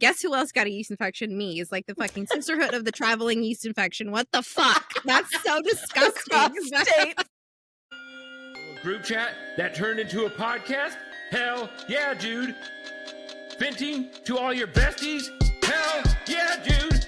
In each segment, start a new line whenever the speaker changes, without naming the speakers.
Guess who else got a yeast infection? Me. It's like the fucking sisterhood of the traveling yeast infection. What the fuck? That's so disgusting.
Group chat that turned into a podcast? Hell yeah, dude. Venting to all your besties? Hell yeah, dude.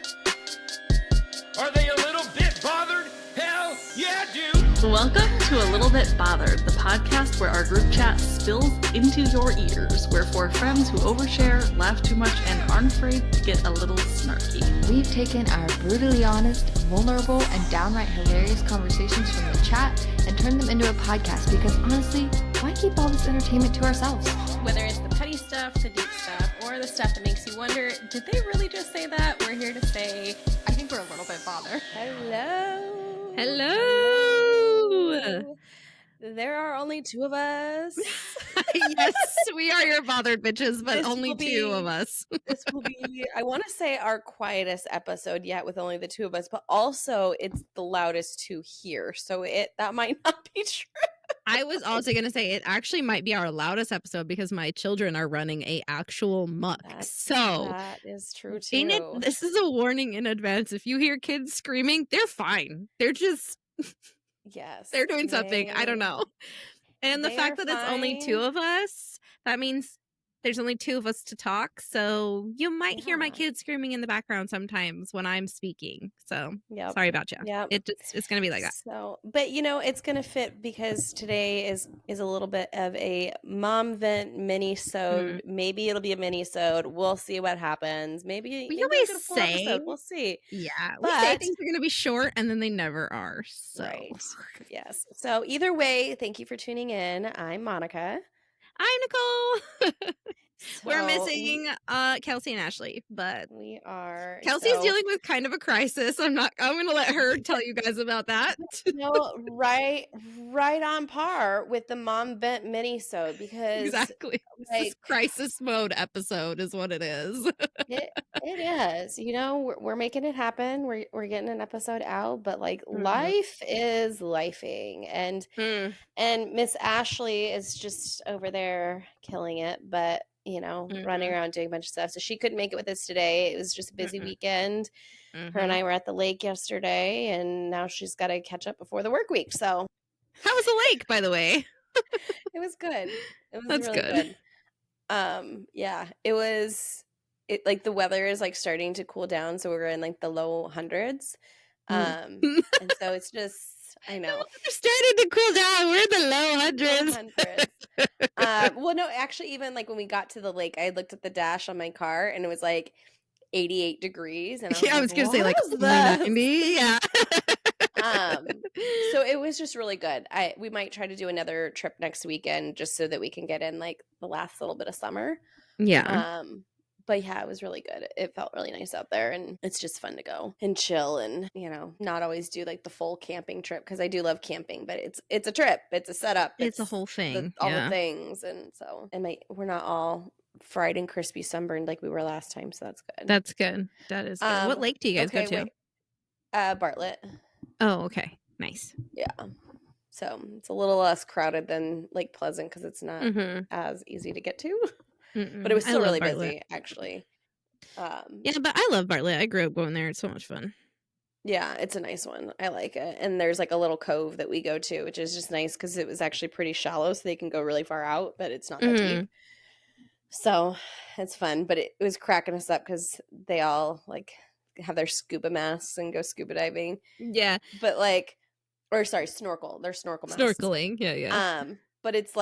Are they a little bit bothered? Hell yeah, dude.
Welcome to A Little Bit Bothered, the podcast where our group chat spills into your ears. We're four friends who overshare, laugh too much, and aren't afraid to get a little snarky.
We've taken our brutally honest, vulnerable, and downright hilarious conversations from the chat and turned them into a podcast because honestly, why keep all this entertainment to ourselves?
Whether it's the petty stuff, the deep stuff, or the stuff that makes you wonder, did they really just say that? We're here to say,
I think we're a little bit bothered.
hello.
Hello.
There are only two of us.
Yes, we are your bothered bitches, but
This
only
will
two
be-
of us.
This will be, I want to say, our quietest episode yet with only the two of us, but also it's the loudest two here. So that might not be true.
I was also going to say it actually might be our loudest episode because my children are running a actual muck.
That is true too.
This is a warning in advance. If you hear kids screaming, they're fine. They're just,
Yes.
they're doing something. I don't know. And the
they
fact
are
that it's only two
fine.
of us, that means there's only two of us to talk. So you might hear my
Yeah.
kids screaming in the background sometimes when I'm speaking. So
Yep.
sorry about you.
Yep.
It's going to be like that.
So, but it's going to fit because today is a little bit of a mom vent mini-sode. Maybe it'll be a mini-sode. We'll see what happens. Maybe
We
we'll
always
get a full
say-
episode. We'll see.
Yeah. We say
But-
things are going to be short and then they never are. So
Right. Yes. So either way, thank you for tuning in. I'm Monica.
I'm Nicole. We're
So
missing Kelsey and Ashley, but
We are.
Kelsey's
so,
dealing with kind of a crisis. I'm going to let her tell you guys about that.
right on par with the mom vent mini-sode because
Exactly. This is
like-
crisis mode episode is what it is.
it is. We're making it happen. We're getting an episode out, but life is lifing, and Miss Ashley is just over there killing it, but running around doing a bunch of stuff. So she couldn't make it with us today. It was just a busy weekend. Her and I were at the lake yesterday, and now she's got to catch up before the work week. So
How was the lake, by the way?
it was good. It was
That's
really
good.
Yeah, it was. Like the weather is starting to cool down, so we're in the low hundreds. And so it's just, I know.
We're starting to cool down. We're in the low
Low
hundreds.
hundreds. Well, no, actually, even when we got to the lake, I looked at the dash on my car, and it was 88 degrees. And
I was going to say
"What is this?"
90. Yeah.
So it was just really good. We might try to do another trip next weekend just so that we can get in the last little bit of summer.
Yeah.
But yeah, it was really good. It felt really nice out there, and it's just fun to go and chill and, not always do the full camping trip, because I do love camping, but it's a trip. It's a setup.
It's a whole thing.
All
Yeah.
the things. And so, we're not all fried and crispy sunburned like we were last time, so that's good.
That's good. That is good. What lake do you guys go to?
Bartlett.
Oh, okay. Nice.
Yeah. So it's a little less crowded than Lake Pleasant because it's not as easy to get to. But it was still really busy, actually.
Yeah, but I love Bartlett. I grew up going there. It's so much fun.
Yeah, it's a nice one. I like it. And there's a little cove that we go to, which is just nice because it was actually pretty shallow, so they can go really far out, but it's not that deep. So it's fun. But it was cracking us up because they all have their scuba masks and go scuba diving.
Yeah.
But snorkel. They're snorkel masks.
Snorkeling. Yeah.
But it's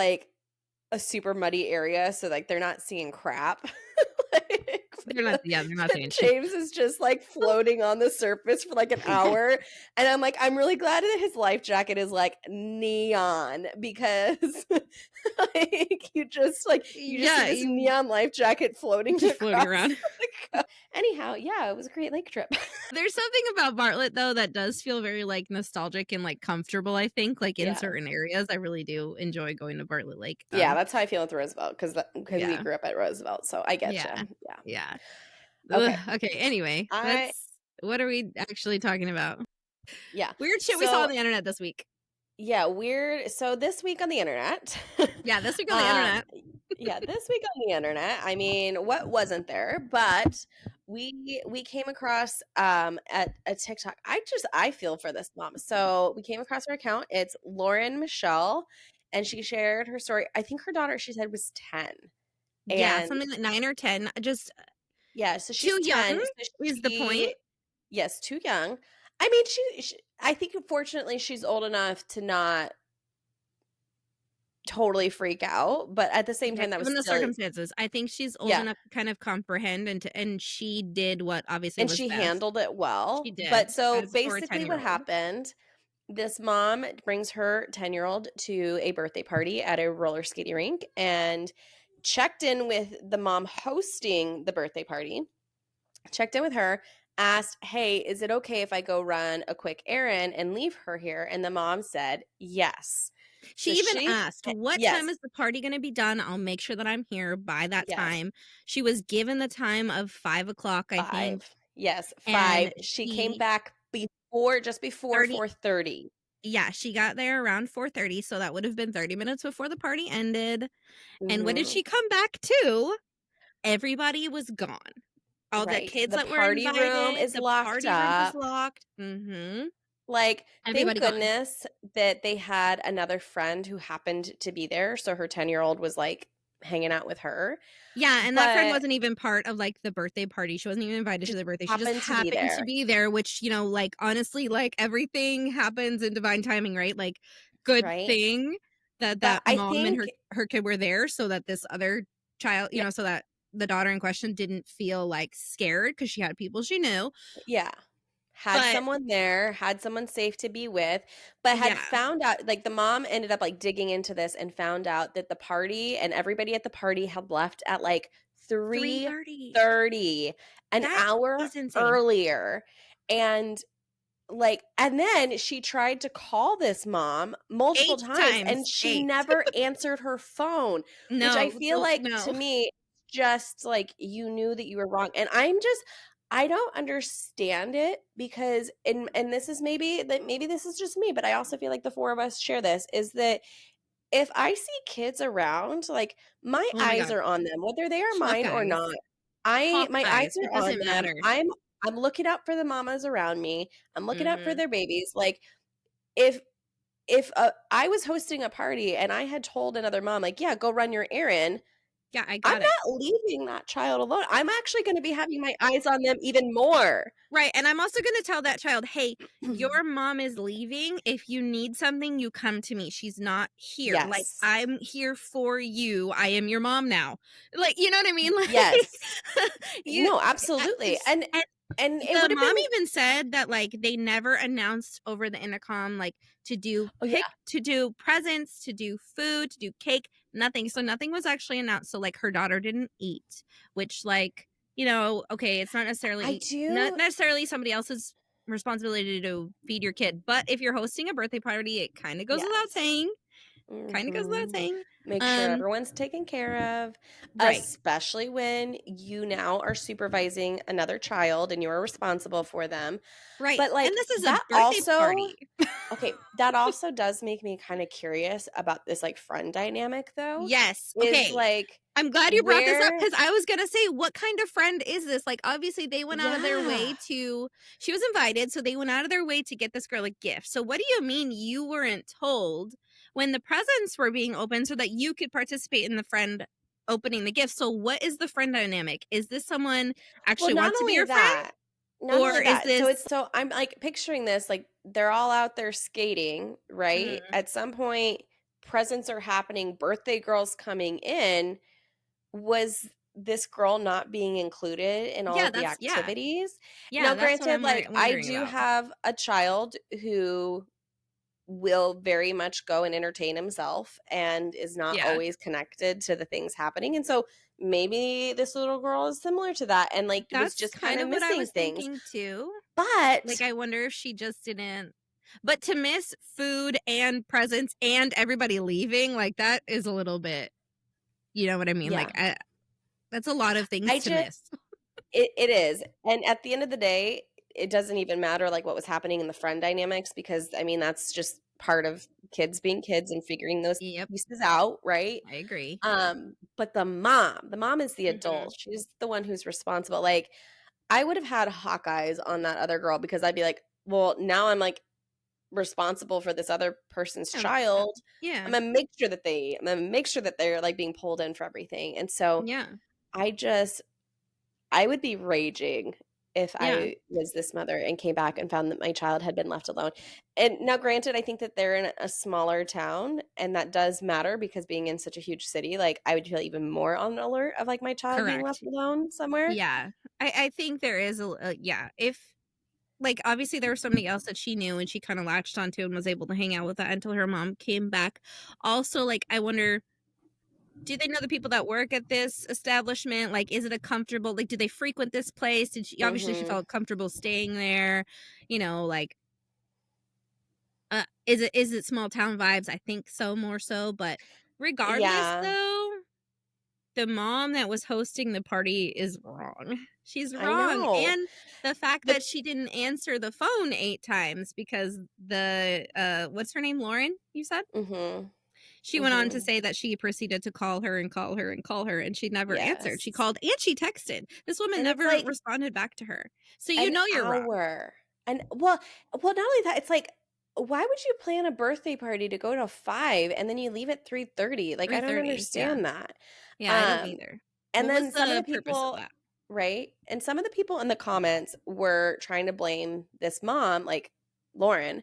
a super muddy area, so they're not seeing crap.
They're not seeing shit.
James is just floating on the surface for an hour, and I'm really glad that his life jacket is neon, because you just see this neon life jacket floating
around.
Anyhow, yeah, it was a great lake trip.
There's something about Bartlett though that does feel very nostalgic and comfortable. I think in certain areas, I really do enjoy going to Bartlett Lake.
Yeah, that's how I feel with Roosevelt, because we grew up at Roosevelt, so I get you.
Yeah.
Okay.
Okay. Anyway, what are we actually talking about?
Yeah.
Weird shit we saw on the internet this week.
Yeah, weird. So this week on the internet.
Yeah, this week on the internet.
Yeah, this week on the internet, I mean, what wasn't there? But we came across at a TikTok. I feel for this mom. So we came across her account. It's Lauren Michelle, and she shared her story. I think her daughter, she said, was 10.
Yeah,
And
something like 9 or 10, just
yeah, so
too
she's
young
10. So
is the point.
yes, too young. I mean, I think fortunately she's old enough to not totally freak out, but at the same
Yeah,
time, that was
given the
still,
circumstances, I think she's old
yeah.
enough to kind of comprehend and she did what obviously
And
was
she
best.
handled it
She
well. But
did,
so
as for a
basically, what
10-year-old.
happened, this mom brings her 10-year-old to a birthday party at a roller skating rink and checked in with the mom hosting the birthday party, checked in with her, asked, "Hey, is it okay if I go run a quick errand and leave her here?" And the mom said, "Yes."
She
So
even asked, "What time
yes,
is the party gonna be done? I'll make sure that I'm here by that
yes,
time." She was given the time of 5 o'clock, I think,
5. Yes,
and
5. She came
she
back just before
30
4:30.
yeah, she got there around 4:30, so that would have been 30 minutes before the party ended, and what did
Mhm.
she come back to? Everybody was gone. All the
Right.
kids
The
that were
party room
invited,
is
the
locked
party room was
up.
locked. Mhm.
Like, thank
Everybody gone.
goodness that they had another friend who happened to be there, so her 10-year-old was, like, hanging out with her,
Yeah, and that friend
but
wasn't even part of, like, the birthday party. She wasn't even invited to
just
the birthday. She just
happened to be
happened to
there.
be there, which, like, honestly, like, everything happens in divine timing, right? Like, good
Right?
thing that
But
that
I
mom and
think
her kid were there so that this other child,
yeah,
so that the daughter in question didn't feel, like, scared because she had people she knew.
yeah. Had
But
someone there, had someone safe to be with, but had
yeah,
found out like, the mom ended up, like, digging into this and found out that the party and everybody at the party had left at, like,
3:30.
3:30, an
That
hour
is insane.
earlier, and and then she tried to call this mom multiple
8
times, and
times,
she
8.
never answered her phone, which I
No,
feel like, to
no.
me, just, like, you knew that you were wrong, and I don't understand it because and this is maybe this is just me, but I also feel like the 4 of us share this, is that if I see kids around, like, my
Oh my
eyes
god.
are on them, whether they are mine or
Hawkeyes.
not. My eyes
Hawkeyes. It
are on
doesn't
them.
matter.
I'm looking out for the mamas around me. I'm looking out for
Mhm.
their babies. Like, if I was hosting a party and I had told another mom, like, "Yeah, go run your errand,"
Yeah, I
I'm
got it.
not leaving that child alone. I'm actually gonna be having my eyes on them even more.
Right, and I'm also gonna tell that child, "Hey, your mom is leaving. If you need something, you come to me. She's not here. Like,
Yes.
I'm here for you. I am your mom now." Like, you know what I mean?
Yes.
Like, you
No, absolutely.
it's
And it
the
would have
mom
been
even said that, like, they never announced over the intercom, like,
oh, yeah.
to do presents, to do food, to do cake, nothing. So nothing was actually announced. So, like, her daughter didn't eat, which, like, okay, it's
I
not
do
necessarily somebody else's responsibility to feed your kid, but if you're hosting a birthday party, it kinda goes without
yes.
saying. Kinda goes without
Mhm.
saying.
Make sure
Um,
everyone's taken care of,
right.
especially when you now are supervising another child and you're responsible for them.
Right.
But,
And
like,
this is a
that
birthday
also
party.
that also does make me kinda curious about this, like, friend dynamic, though,
Yes.
is,
Okay.
like,
I'm glad you brought this up
where
because I was gonna say, what kind of friend is this? Like, obviously, they went out of their
yeah.
way to she was invited, so they went out of their way to get this girl a gift. So what do you mean you weren't told when the presents were being opened so that you could participate in the friend opening the gift? So what is the friend dynamic? Is this someone
Well,
actually wants to be your friend?
not
Or
only
is
that,
this
so I'm, like, picturing this, like, they're all out there skating, right?
Mhm.
At some point, presents are happening, birthday girls coming in. Was this girl not being included in all
Yeah,
of the
yeah.
activities? Now,
Yeah, that's what
granted,
I'm
like, I
wondering
do
about.
have a child who will very much go and entertain himself and is not
Yeah.
always connected to the things happening, and so maybe this little girl is similar to that and, like, was
That's
just
kind
kinda
of what I
missing
was
things.
thinking too. Like,
But
I wonder if she just didn't but to miss food and presents and everybody leaving, like, that is a little bit you know what I mean? Like,
yeah,
that's a lot of things
I
to
just
miss.
it is, and at the end of the day, it doesn't even matter, like, what was happening in the friend dynamics because, I mean, that's just part of kids being kids and figuring those
Yep.
pieces out, right?
I agree.
But the mom is the
Mm-hmm.
adult. She's the one who's responsible. Like, I would have had hawk eyes on that other girl because I'd be like, well, now I'm like responsible for this other person's
Yeah.
child.
Yeah.
I'm gonna make sure that they're like being pulled in for everything. And so
Yeah.
I just I would be raging if
Yeah.
I was this mother and came back and found that my child had been left alone. And now, granted, I think that they're in a smaller town, and that does matter because being in such a huge city, like I would feel even more on alert of like my child being left
Correct.
alone somewhere.
Yeah. I think there is yeah. If like obviously there was somebody else that she knew and she kind of latched onto and was able to hang out with that until her mom came back. Also, like I wonder, do they know the people that work at this establishment? Like, is it a comfortable, like, do they frequent this place? Did she, obviously she
Mhm.
felt comfortable staying there, like, is it small town vibes? I think so, more so, but regardless
Yeah,
though, the mom that was hosting the party is wrong. She's
I
wrong.
know.
And the fact
The
that she didn't answer the phone 8 times because the what's her name? Lauren, you said?
Mhm.
She went on to
Mhm.
say that she proceeded to call her and call her and call her, and she never answered. She
Yes.
called and she texted. This woman
And it's
never
like
responded back to her. So you
an
know you're wrong.
hour. And not only that, it's like, why would you plan a birthday party to go to 5 and then you leave at 3:30? Like, I don't
3:30. Yeah.
understand that.
Yeah, I don't
Um,
either.
and
What was
then some of the
the purpose of
people,
that?
right? And some of the people in the comments were trying to blame this mom, like Lauren,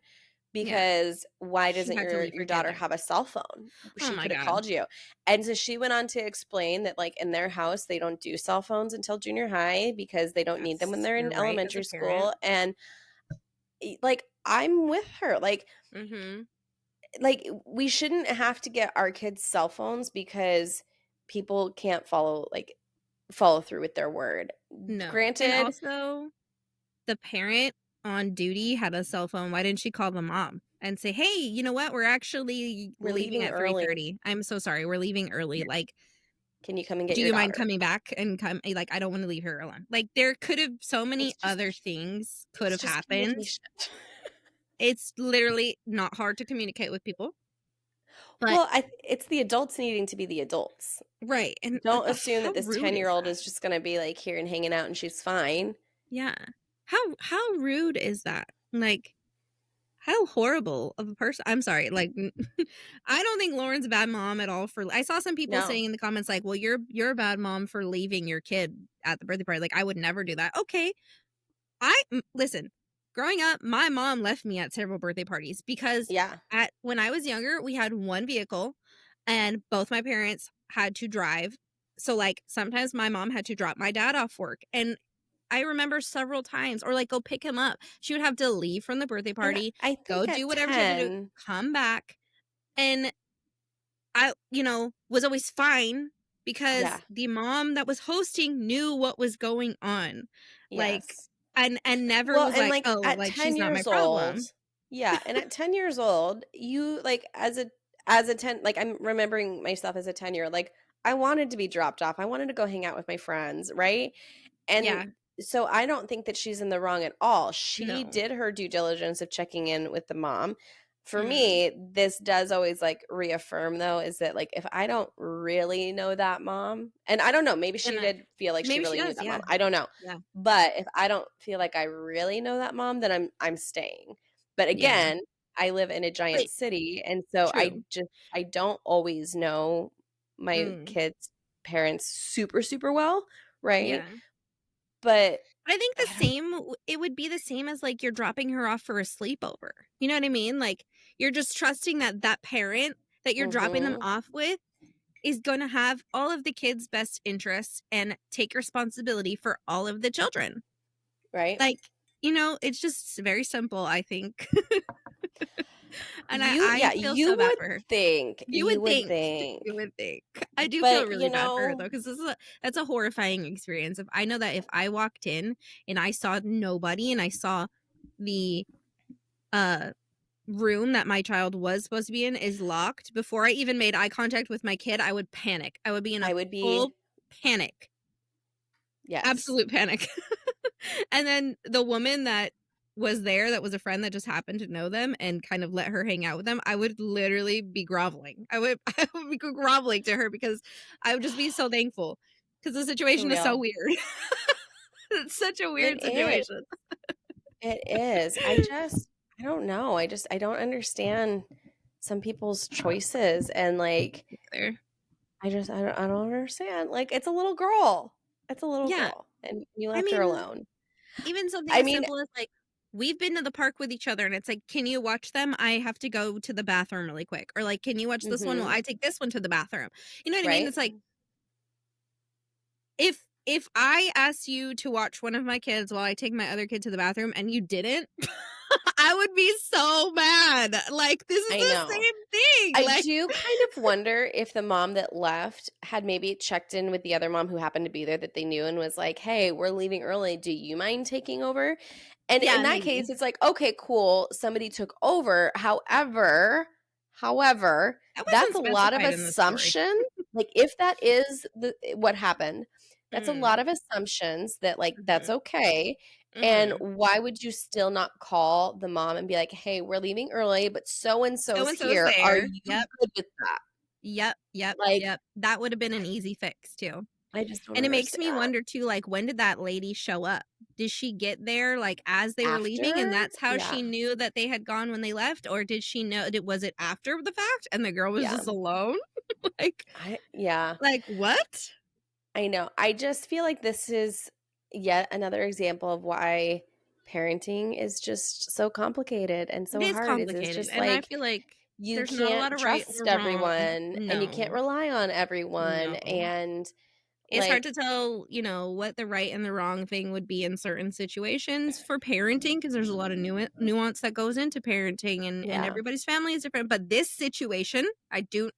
Yeah.
because why
She
doesn't
had to
your
leave
your
her kid
daughter
there.
have a cell phone?
Oh
She
my
could have
god.
called you. And so she went on to explain that like in their house they don't do cell phones until junior high because they don't need them when
That's
they're in
your right as a
elementary
parent.
school. And like I'm with her.
Mhm.
Like we shouldn't have to get our kids cell phones because people can't follow through with their word.
No. And
Granted,
also, the parent on duty had a cell phone. Why didn't she call the mom and say, "Hey, you know what? We're actually
we're
leaving
leaving
at
early.
3:30. I'm so sorry. We're leaving early. Like,
Can you come and get
do
your
you mind
daughter?
coming back and come, like, I don't want to leave her alone." Like, there could have so many
It's
other
just
things could
it's
have
just
happened.
communication.
It's literally not hard to communicate with people. But
Well, it's the adults needing to be the adults.
right. And
Don't assume
how
that this
rude is
10-year-old
that?
is just gonna be, like, here and hanging out and she's fine.
Yeah. How rude is that? Like, how horrible of a person. I'm sorry. Like, I don't think Lauren's a bad mom at all. For I saw some people
No.
saying in the comments like, "Well, you're a bad mom for leaving your kid at the birthday party." Like, I would never do that. Okay, listen. Growing up, my mom left me at several birthday parties because
Yeah.
at when I was younger, we had one vehicle, and both my parents had to drive. So, like, sometimes my mom had to drop my dad off work, and I remember several times, or like go pick him up. She would have to leave from the birthday
And
party,
I
go
think
do
at
whatever she had to do,
10.
come back. And I, was always fine because
Yeah.
the mom that was hosting knew what was going on. Like,
Yes.
and never
Well,
was
and,
like,
like,
"Oh,
at
like
10
she's not my
years old,
problem."
yeah, and at 10 years old, you, like, as a 10, like, I'm remembering myself as a 10-year-old, like, I wanted to be dropped off. I wanted to go hang out with my friends, right? And
Yeah.
so I don't think that she's in the wrong at all. She
No.
did her due diligence of checking in with the mom. For
Mm.
me, this does always like reaffirm though, is that like if I don't really know that mom, and I don't know, maybe she
And
did feel like she
maybe she
really knew
does.
that mom.
Yeah.
I don't know.
Yeah.
But if I don't feel like I really know that mom, then I'm staying. But
Yeah.
again, I live in a
But
giant city, and so
true.
I don't always know my
Mm.
kids' parents super, super well, right?
Yeah.
But
I think the
I don't
same it would be the same as, like, you're dropping her off for a sleepover. You know what I mean? Like, you're just trusting that that parent that you're dropping them
Mhm.
off with is gonna have all of the kids' best interests and take responsibility for all of the children.
Right?
Like, it's just very simple, I think. And I
Yeah,
feel so bad for her.
you would
You
think.
would think. I do feel
But,
really bad for her though, because that's a horrifying experience. If I know that if I walked in and I saw nobody and I saw the uh room that my child was supposed to be in is locked before I even made eye contact with my kid, I would panic. I would be in a
I would be
full panic,
yes.
absolute panic. And then the woman that was there that was a friend that just happened to know them and kind of let her hang out with them, I would literally be groveling. I would be groveling to her because I would just be so thankful because the
For
situation is so
real.
weird. It's such a
It
weird
is.
situation.
It is. I don't know. I don't understand some people's choices and like
There.
I don't understand. Like it's a little girl. It's a little
Yeah.
girl and you
I
left her
mean,
alone.
even something
I
as
mean,
simple as like we've been to the park with each other and it's like, can you watch them? I have to go to the bathroom really quick. Or like, can you watch this one while
mhm,
I take this one to the bathroom? You know what I mean?
right?
It's like if I asked you to watch one of my kids while I take my other kid to the bathroom and you didn't, I would be so mad. Like, this is
I
the
know.
same thing.
I
Like,
do kind of wonder if the mom that left had maybe checked in with the other mom who happened to be there that they knew and was like, "Hey, we're leaving early. Do you mind taking over?" And in
yeah,
that
maybe.
case, it's like, "Okay, cool. Somebody took over." However,
That
that's
wasn't
a lot of
specified in the story.
assumption. Like if that is what happened, that's a
Mm,
lot of assumptions that like that's
mhm,
okay. And
mhm.
why would you still not call the mom and be like, "Hey, we're leaving early, but so and
So
so's
and so's
here. Are
there.
you
Yep,
good with that?"
yep, yep,
Like,
yep. That would have been an easy fix too.
I just don't
And it makes me
understand.
wonder too, like, when did that lady show up? Did she get there, like, as they were leaving, and
After?
that's how
Yeah,
she knew that they had gone when they left? Or did she know was it after the fact and the girl was
yeah.
just alone? Like
Yeah,
what?
I know. I just feel like this is yet another example of why parenting is just so complicated and
It
so
is
hard. It's
complicated,
just
and I
like
feel like
you
there's not a lot
can't
of right
trust
or wrong.
everyone and you can't
No,
rely on everyone
no.
and
It's hard
like
to tell, what the right and the wrong thing would be in certain situations for parenting because there's a lot of nuance that goes into parenting and
yeah.
everybody's family is different. But this situation, I do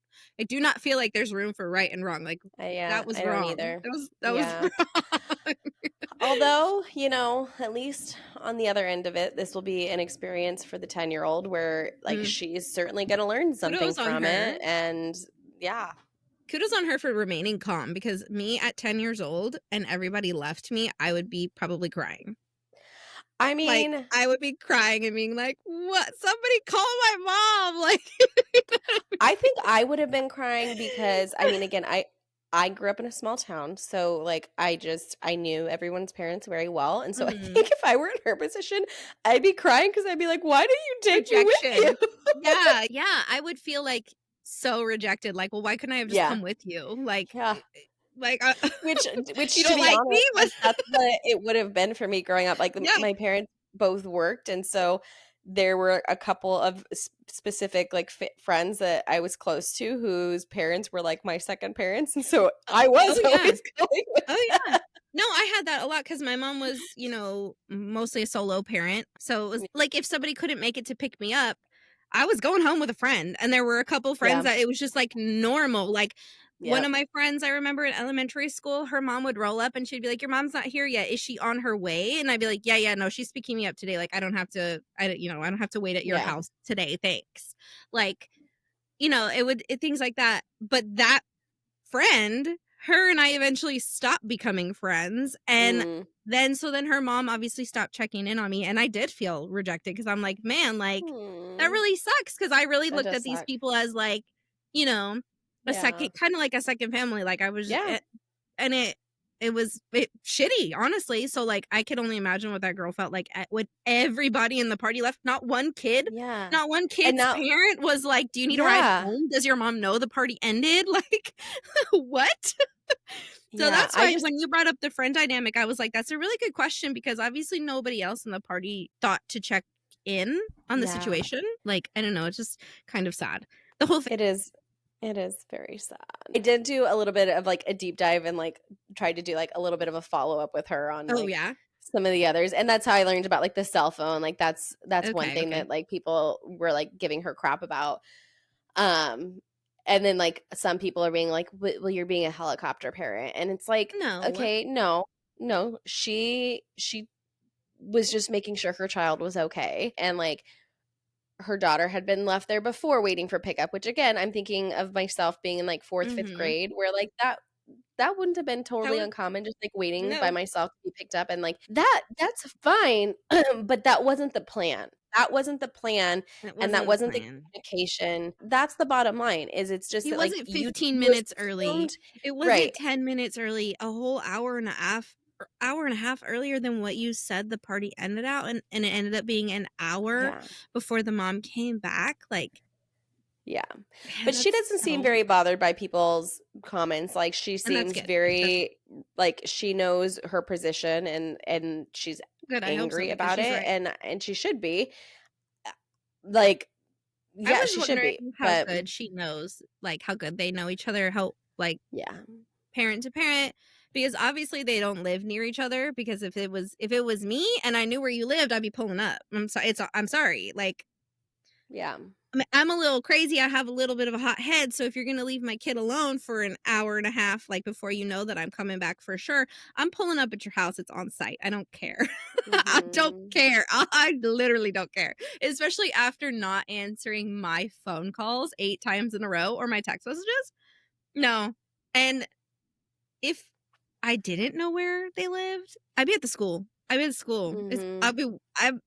not feel like there's room for right and wrong. Like that was
I don't
wrong.
either.
That was
Yeah.
wrong.
Although, at least on the other end of it, this will be an experience for the 10-year-old where like
Mm.
she's certainly going to learn something
Kudos on
from
her.
it and yeah.
Kudos on her for remaining calm because me at 10 years old and everybody left me, I would be probably crying.
I
Like,
mean,
I would be crying and being like, "What? Somebody call my mom!" Like,
I think I would have been crying because I mean, again, I grew up in a small town, so like I knew everyone's parents very well, and so I
Mhm.
think if I were in her position, I'd be crying because I'd be like, "Why didn't you take me with
Rejection.
you?"
Yeah, yeah, I would feel, like, so rejected, like, "Well, why couldn't I have just
Yeah,
come with you?" Like
yeah.
like,
Which
you
to
don't
be
like me?
honest,
What?
that's what it would have been for me growing up. Like
Yeah.
my parents both worked, and so there were a couple of specific like friends that I was close to whose parents were like my second parents, and so I
Oh,
was
yeah.
always going with
Oh, yeah.
them.
No, I had that a lot because my mom was, mostly a solo parent. So it was like if somebody couldn't make it to pick me up, I was going home with a friend. And there were a couple friends
Yeah,
that it was just like normal. Like one
yeah,
of my friends I remember in elementary school, her mom would roll up and she'd be like, "Your mom's not here yet. Is she on her way?" And I'd be like, "Yeah, yeah, no, she's picking me up today. Like I don't have to wait at your
yeah,
house today. Thanks." Like, things like that. But that friend, her and I eventually stopped becoming friends. And
mm,
then her mom obviously stopped checking in on me. And I did feel rejected because I'm like, man, like, that
hmm.
really sucks. Cause I really
That
looked
does
at these
suck.
people as like, you know, a
Yeah,
second, kind of like a second family. Like I was,
yeah,
and it was shitty, honestly. So like, I could only imagine what that girl felt like with everybody in the party left.
yeah,
Not one
and
kid's
now,
parent was like, "Do you need a ride
yeah,
home? Does your mom know the party ended?" Like, what? So
yeah.
that's why when you brought up the friend dynamic, I was like, that's a really good question because obviously nobody else in the party thought to check in on the
Yeah.
situation. Like, I don't know, it's just kind of sad. The whole thing.
It is. It is very sad. I did do a little bit of like a deep dive and like tried to do like a little bit of a follow up with her on
Oh,
like
yeah?
some of the others. And that's how I learned about like the cell phone. Like that's one
Okay,
thing
okay.
that like people were like giving her crap about. Um and then like some people are being like, well, you're being a helicopter parent. And it's like,
No.
okay, no, no. She was just making sure her child was okay. And like her daughter had been left there before waiting for pickup, which again, I'm thinking of myself being in like 4th, 5th
Mhm.
grade where like that wouldn't have been
That
totally
would
uncommon, just like waiting by
no,
myself to be picked up, and like that's fine. But that wasn't the plan. That wasn't the plan,
it
and that
wasn't the
wasn't the
plan.
communication. That's the bottom line. Is it's just
It
that like
wasn't
you
15
you
minutes
assumed,
early. It
right?
wasn't 10 minutes early. A whole hour and a half earlier than what you said the party ended out, and it ended up being an hour
Yeah,
before the mom came back. Like,
yeah.
yeah,
But she
that's
doesn't seem
so,
very bothered by people's comments. Like she
and that's
seems
good. That's
very like she knows her position, and she's
good. I hope so
angry
because
about
she's
it,
right.
and she should be. Like,
I
yeah,
was
she should
wondering
be.
how
But
good she knows, like how good they know each other, how like
yeah.
parent to parent, because obviously they don't live near each other. Because if it was me and I knew where you lived, I'd be pulling up. I'm sorry. Like,
Yeah.
I'm a little crazy. I have a little bit of a hot head. So if you're going to leave my kid alone for an hour and a half, like before you know that I'm coming back for sure, I'm pulling up at your house. It's on site. I don't care. I don't
Mhm.
care. I literally don't care. Especially after not answering my phone calls 8 times in a row or my text messages. No. And if I didn't know where they lived, I'd be at the school. I'd be at the school.
Mhm.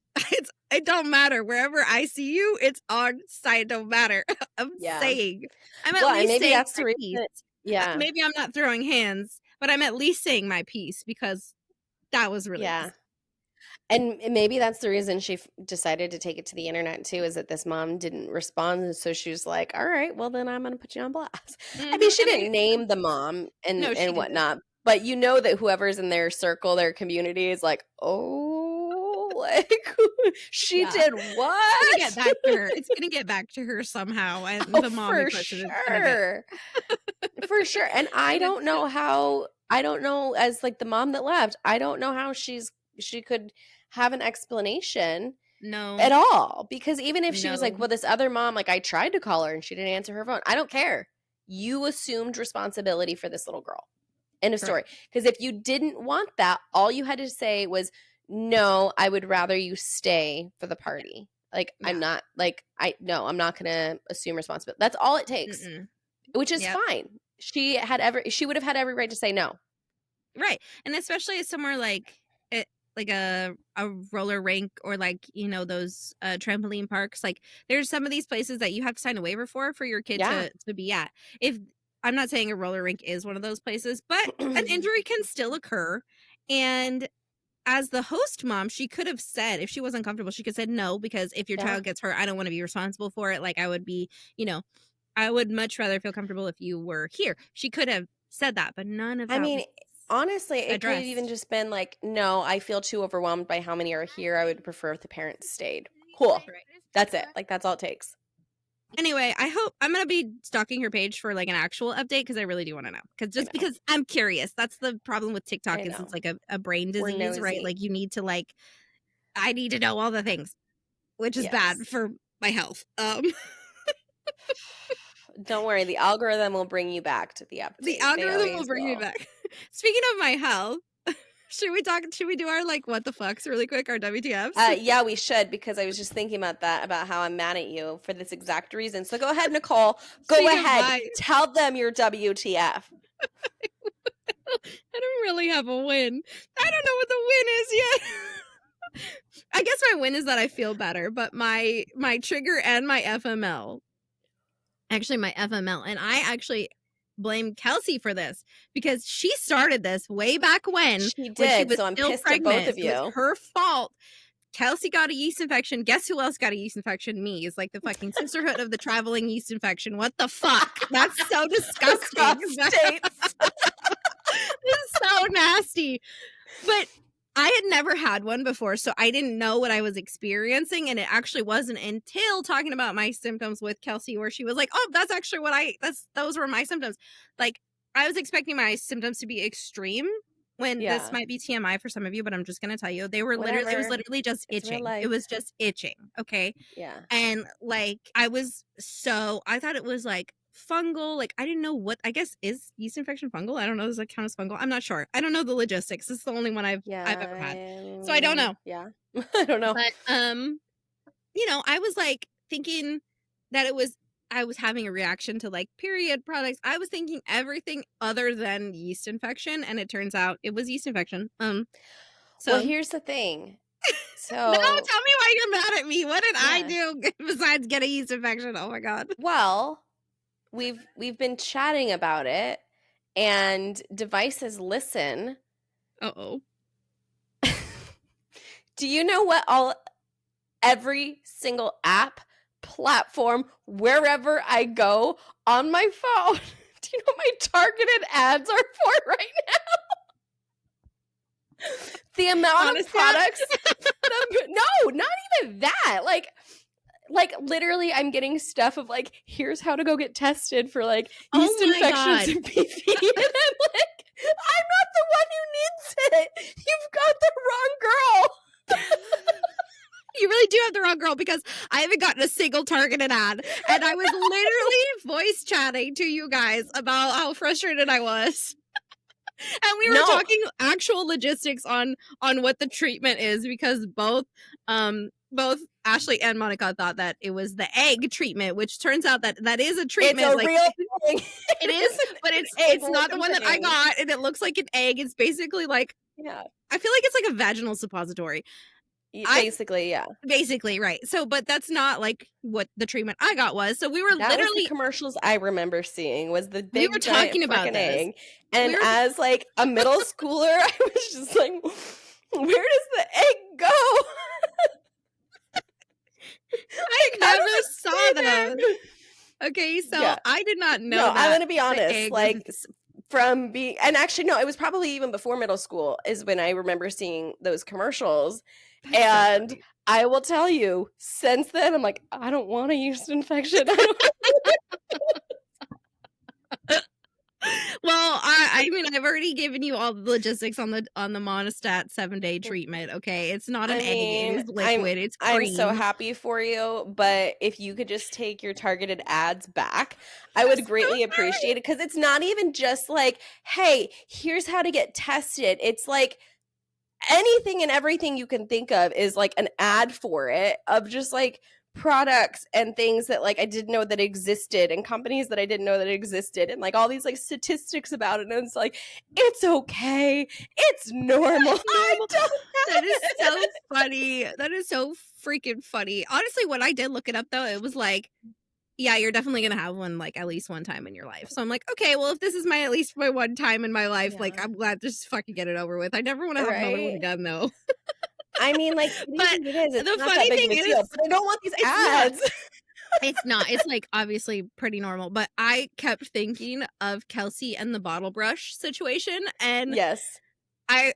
It don't matter. Wherever I see you, it's on site. Don't matter. I'm
Yeah.
saying. I'm at
Well, and
least
maybe
saying
that's
my
the
piece.
reason. Yeah.
Maybe I'm not throwing hands, but I'm at least saying my piece because that was really
Yeah. And maybe that's the reason she decided to take it to the internet too, is that this mom didn't respond. And so she was like, all right, well, then I'm going to put you on blast. I mean, she
and
didn't name the mom
no, she
and
didn't.
whatnot, but you know that whoever's in their circle, their community is like, oh, like she
Yeah.
did
It's gonna get
what?
back to her. It's gonna get back to her somehow, and
Oh,
the mommy
for
question is gonna get.
sure. For sure. And I
And
don't know how, I don't know, as like the mom that left, I don't know how she could have an explanation
no,
at all. Because even if she was like,
no,
well, this other mom, like I tried to call her and she didn't answer her phone. I don't care. You assumed responsibility for this little girl. End of story.
correct.
Because if you didn't want that, all you had to say was, no, I would rather you stay for the party. Like,
Yeah.
I'm not like, I'm not going to assume responsibility. That's all it takes,
Mm-mm.
which is
Yep.
fine. She would have had every right to say no.
Right. And especially somewhere like it, like a roller rink, or like, those trampoline parks. Like, there's some of these places that you have to sign a waiver for your kid
Yeah.
to be at. If I'm not saying a roller rink is one of those places, but an injury can still occur. And as the host mom, she could have said, if she wasn't comfortable, she could have said no, because if your
Yeah.
child gets hurt, I don't want to be responsible for it. Like, I would be, I would much rather feel comfortable if you were here. She could have said that, but none of
I
that
mean,
was
honestly, it could have even
addressed.
just been like, no, I feel too overwhelmed by how many are here. I would prefer if the parents stayed. Cool.
Right.
That's it. Like, that's all it takes.
Anyway, I hope I'm gonna be stalking her page for like an actual update, because I really do want to know. Because I'm curious. That's the problem with TikTok,
I
is
know.
it's like a brain
We're
disease, right?
nosy.
Like, you need to I need to know all the things, which is bad
Yes.
for my health.
Don't worry. The algorithm will bring you back to the update.
The
They
algorithm will
always
bring me back. Speaking of my health, should we do our what the fucks really quick, our WTFs?
Yeah, we should, because I was just thinking about that, about how I'm mad at you for this exact reason. So go ahead, Nicole. Go
Speaking of
ahead. Tell them your WTF.
I don't really have a win. I don't know what the win is yet. I guess my win is that I feel better, but my trigger and my FML. Actually, my FML, and I actually blame Kelsey for this, because she started this way back when
She
when she
did.
was
So I'm
still
pissed
pregnant.
at both of
It was
you.
her fault. Kelsey got a yeast infection. Guess who else got a yeast infection? Me. It's like the fucking sisterhood of the traveling yeast infection. What the fuck? That's so disgusting.
Across states.
It's so nasty. But I had never had one before, so I didn't know what I was experiencing. And it actually wasn't until talking about my symptoms with Kelsey where she was like, oh, that's actually those were my symptoms. Like, I was expecting my symptoms to be extreme, when this might be TMI for some of you, but I'm just going to tell you, it was
Whatever.
literally just
It's real
itching.
life.
It was just itching. Okay.
Yeah.
And I thought it was like fungal. Like, I didn't know what, I guess, is yeast infection fungal? I don't know. Does that count as fungal? I'm not sure. I don't know the logistics. This is the only one I've ever had. So I don't know.
Yeah. I don't know.
But, I was like thinking that it was, I was having a reaction to like period products. I was thinking everything other than yeast infection, and it turns out it was yeast infection.
Well,
So
here's the thing.
no, tell me
So
why you're mad at me. What did I
yeah.
do besides get a yeast infection? Oh my god.
Well, we've been chatting about it, and devices listen.
Uh-oh.
Do you know what every single app, platform, wherever I go on my phone, do you know what my targeted ads are for right now? The amount of products. No, not even that. Like literally I'm getting stuff of like, here's how to go get tested for like yeast infections and PV. And I'm like, I'm not the one who needs it. You've got the wrong girl.
You really do have the wrong girl, because I haven't gotten a single targeted ad. And I was literally voice chatting to you guys about how frustrated I was. And we were talking actual logistics on what the treatment is, because both Ashley and Monica thought that it was the egg treatment, which turns out that is a treatment.
It's a real thing.
It is, but it's not the one that I got, and it looks like an egg. It's basically like,
yeah,
I feel like it's like a vaginal suppository.
Basically, yeah.
Basically, right. So, but that's not like what the treatment I got was. So we were
that
literally
was the commercials I remember seeing was the big
we were talking about this.
Egg. And as like a middle schooler, I was just like, where does the egg go?
I never saw that. Okay, so yeah. I did not know.
No, I'm gonna be honest. Like from being, and actually, no, it was probably even before middle school is when I remember seeing those commercials. And so I will tell you, since then, I'm like, I don't want a yeast infection.
Well, I mean, I've already given you all the logistics on the Monistat 7-day treatment. Okay, it's not an egg; it's liquid. It's cream.
I'm so happy for you, but if you could just take your targeted ads back, I would greatly appreciate it, because it's not even just like, hey, here's how to get tested. It's like anything and everything you can think of is like an ad for it, of just like products and things that like I didn't know that existed, and companies that I didn't know that existed, and like all these like statistics about it, and it's like, it's okay, it's normal.
That is so funny. That is so freaking funny. Honestly, when I did look it up though, it was like, yeah, you're definitely gonna have one like at least one time in your life. So I'm like, okay, well, if this is at least my one time in my life, like I'm glad to just fucking get it over with. I never want to have another one again though.
I mean, like,
but
it's
the
not
funny
that big
thing
of a deal,
is,
but I don't want these ads.
It's not. It's like obviously pretty normal. But I kept thinking of Kelsey and the bottle brush situation, and
yes,
I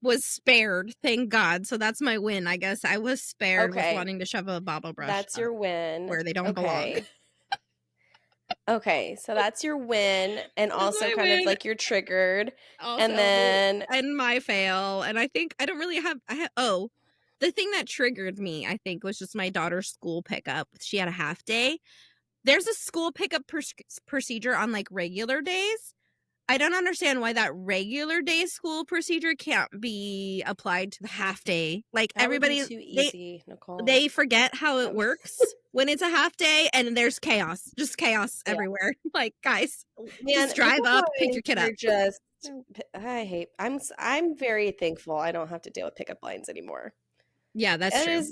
was spared, thank God. So that's my win, I guess. I was spared with wanting to shove a bottle brush.
That's your win.
Where they don't belong.
Okay, so that's your win, and also kind of like you're triggered, also, and then
my fail. And I think I don't really have. The thing that triggered me, I think, was just my daughter's school pickup. She had a half day. There's a school pickup procedure on like regular days. I don't understand why that regular day school procedure can't be applied to the half day. Like that everybody,
would be too easy, Nicole.
They forget how it works when it's a half day, and there's chaos, just chaos everywhere. Like, guys, just drive up, pick your kid up.
I'm very thankful I don't have to deal with pickup lines anymore.
Yeah, that's true.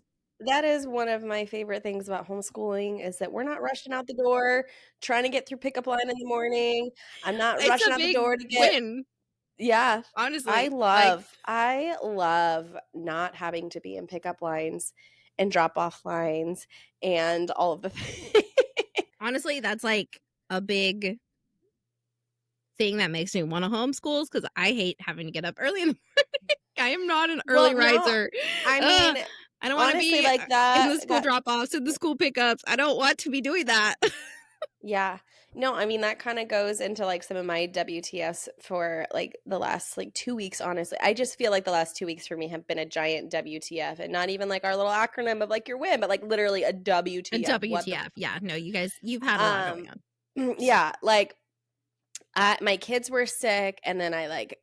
That is one of my favorite things about homeschooling, is that we're not rushing out the door trying to get through pickup line in the morning. I'm not rushing out the door to get
win.
Yeah.
Honestly,
I love not having to be in pickup lines and drop off lines and all of the things.
Honestly, that's like a big thing that makes me want to homeschool, because I hate having to get up early in the morning. I am not an early riser.
I mean,
I don't want to be
like that
in the school drop-offs, in the school pickups. I don't want to be doing that.
Yeah. No, I mean, that kind of goes into like some of my WTFs for like the last like 2 weeks, honestly. I just feel like the last 2 weeks for me have been a giant WTF, and not even like our little acronym of like your win, but like literally a WTF.
A WTF. Yeah. No, you guys, you've had a lot going
on. Yeah. Like my kids were sick, and then I like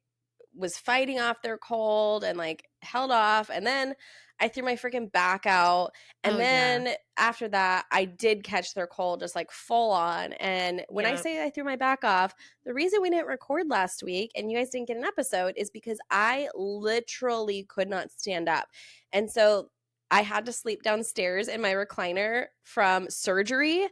was fighting off their cold and like held off, and then I threw my freaking back out. And
Oh,
then after that, I did catch their cold just like full on. And when I say I threw my back off, the reason we didn't record last week and you guys didn't get an episode is because I literally could not stand up. And so I had to sleep downstairs in my recliner from surgery.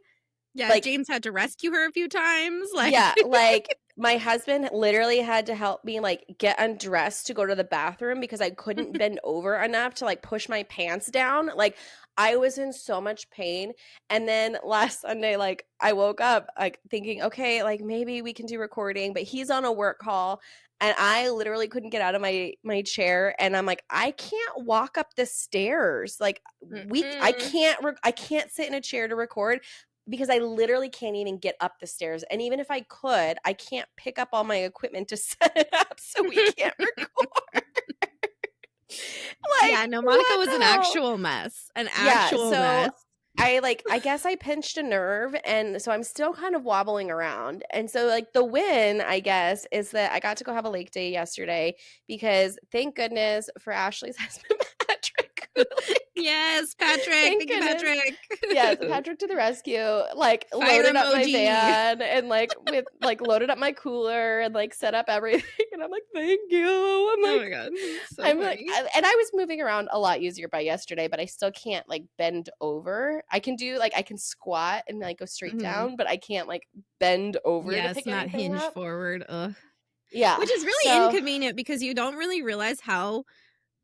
Yeah,
like
James had to rescue her a few times. Like,
yeah, like my husband literally had to help me like get undressed to go to the bathroom because I couldn't bend over enough to like push my pants down. Like I was in so much pain. And then last Sunday, like I woke up like thinking, okay, like maybe we can do recording, but he's on a work call. And I literally couldn't get out of my chair, and I'm like, I can't walk up the stairs. Like I can't sit in a chair to record because I literally can't even get up the stairs. And even if I could, I can't pick up all my equipment to set it up so we can't record.
yeah, no, Monica was an actual mess. An actual mess.
I guess I pinched a nerve, and so I'm still kind of wobbling around. And so like the win, I guess, is that I got to go have a lake day yesterday because thank goodness for Ashley's husband, Patrick.
Yes, Patrick. Thank you, Patrick.
Yes, Patrick to the rescue. Like loaded up my van and like with like loaded up my cooler and like set up everything. And I'm like, thank you. I'm like,
oh my god, so
I'm
funny.
like, and I was moving around a lot easier by yesterday, but I still can't like bend over. I can do like I can squat and like go straight down, but I can't like bend over.
Yeah,
to pick
it's not hinge
up.
forward. Ugh.
Yeah,
which is really inconvenient because you don't really realize how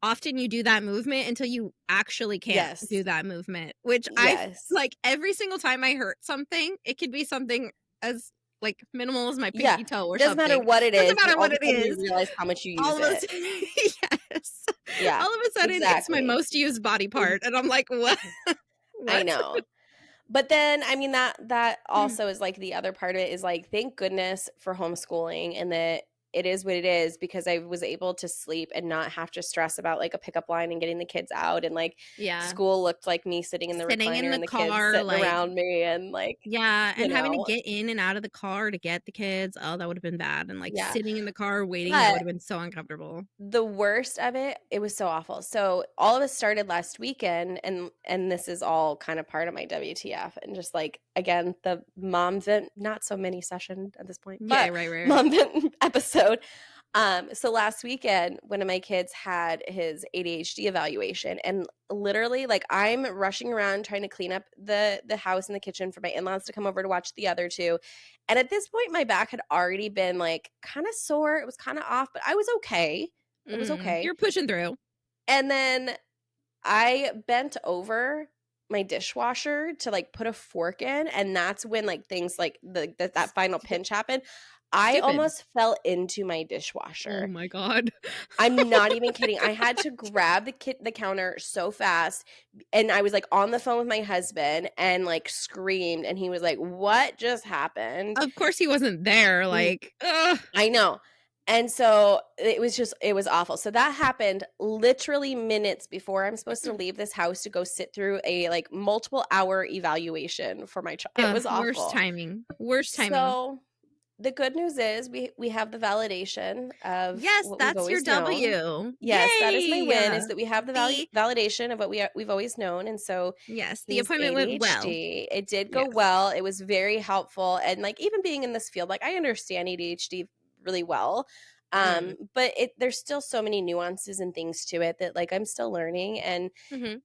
often you do that movement until you actually can't do that movement. Which I like every single time I hurt something, it could be something as like minimal as my pinky toe or
doesn't
something.
Matter what it is.
Doesn't matter what it is.
You realize how much you use it.
Yes.
Yeah.
All of a sudden, it's my most used body part, and I'm like, what?
I know. But then, I mean, that also is like the other part of it is like, thank goodness for homeschooling and that it is what it is because I was able to sleep and not have to stress about like a pickup line and getting the kids out. And like school looked like me sitting in the recliner and the car, kids sitting like, around me and like.
Yeah. And having to get in and out of the car to get the kids. Oh, that would have been bad. And like sitting in the car waiting, that would have been so uncomfortable.
The worst of it was so awful. So all of us started last weekend and this is all kind of part of my WTF and just like, again, the mom vent, not so many session at this point.
Yeah, right.
Mom vent episode. So last weekend, one of my kids had his ADHD evaluation and literally like I'm rushing around trying to clean up the house and the kitchen for my in-laws to come over to watch the other two. And at this point, my back had already been like kind of sore. It was kind of off, but I was okay. It was okay.
You're pushing through.
And then I bent over my dishwasher to like put a fork in. And that's when like things like that final pinch happened. I almost fell into my dishwasher.
Oh my god.
I'm not even kidding. I had to grab the counter so fast and I was like on the phone with my husband and like screamed and he was like, what just happened?
Of course he wasn't there. Like,
I know. And so it was awful. So that happened literally minutes before I'm supposed to leave this house to go sit through a like multiple hour evaluation for my child. It was awful.
Worst timing.
So the good news is we have the validation of
that's your W.
Yes, that is my win. Is that we have the validation of what we've always known, and so
yes, the appointment went well.
It did go well. It was very helpful, and like even being in this field, like I understand ADHD really well, but there's still so many nuances and things to it that like I'm still learning. And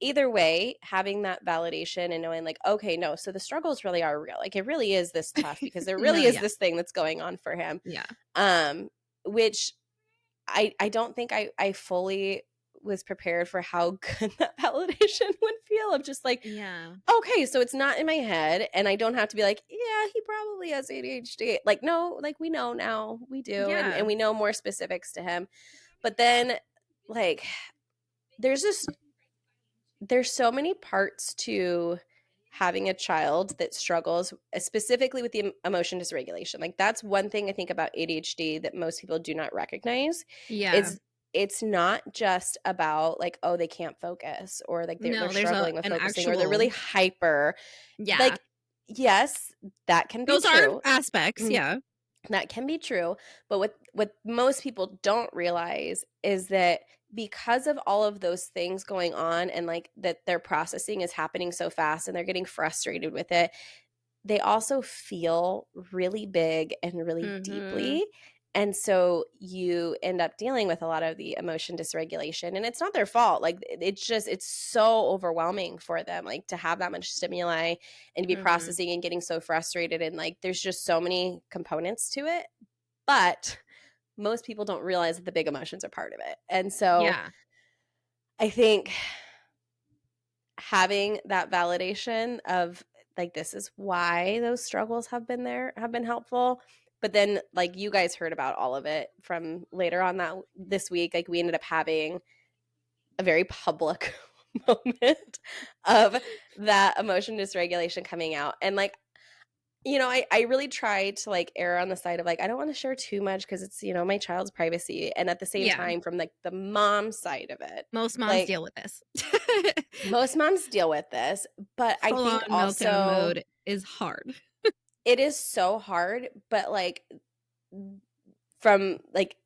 either way, having that validation and knowing like, okay, no, so the struggles really are real. Like it really is this tough because there really is this thing that's going on for him.
Yeah.
Which I don't think I fully was prepared for how good that validation would feel of just like, okay, so it's not in my head and I don't have to be like, yeah, he probably has ADHD. Like, no, like we know now we do. And we know more specifics to him. But then like, there's so many parts to having a child that struggles specifically with the emotion dysregulation. Like that's one thing I think about ADHD that most people do not recognize. It's not just about like, oh, they can't focus or like they're struggling with focusing or they're really hyper.
Yeah.
Like, yes, that can be
true. Those are aspects. Yeah.
That can be true. But what most people don't realize is that because of all of those things going on and like that their processing is happening so fast and they're getting frustrated with it, they also feel really big and really
Mhm.
deeply. And so you end up dealing with a lot of the emotion dysregulation, and it's not their fault. Like it's so overwhelming for them, like to have that much stimuli and to be
Mhm.
processing and getting so frustrated. And like there's just so many components to it. But most people don't realize that the big emotions are part of it. And so
Yeah.
I think having that validation of like this is why those struggles have been helpful. But then like you guys heard about all of it from later on that this week, like we ended up having a very public moment of that emotion dysregulation coming out. And like, you know, I really try to like err on the side of like I don't want to share too much because it's, you know, my child's privacy. And at the same
Yeah.
time, from like the mom side of it,
Most moms
like
deal with this.
most moms deal with this, but I
Full on
think
meltdown
also
mode is hard.
it is so hard, but like from like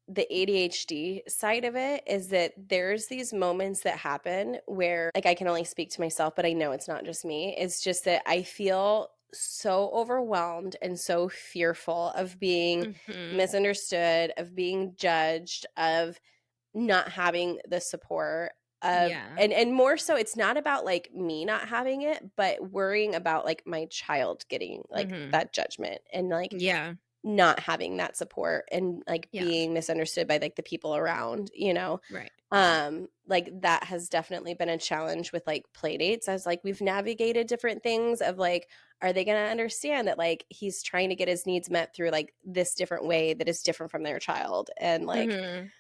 the ADHD side of it is that there's these moments that happen where like I can only speak to myself, but I know it's not just me. It's just that I feel so overwhelmed and so fearful of being
Mhm.
misunderstood, of being judged, of not having the support of
Yeah.
and more so it's not about like me not having it, but worrying about like my child getting like
Mhm.
that judgment and like
Yeah.
not having that support and like
Yeah.
being misunderstood by like the people around, you know.
Right. Right.
Like that has definitely been a challenge with like play dates as like we've navigated different things of like are they going to understand that like he's trying to get his needs met through like this different way that is different from their child. And like
Mhm.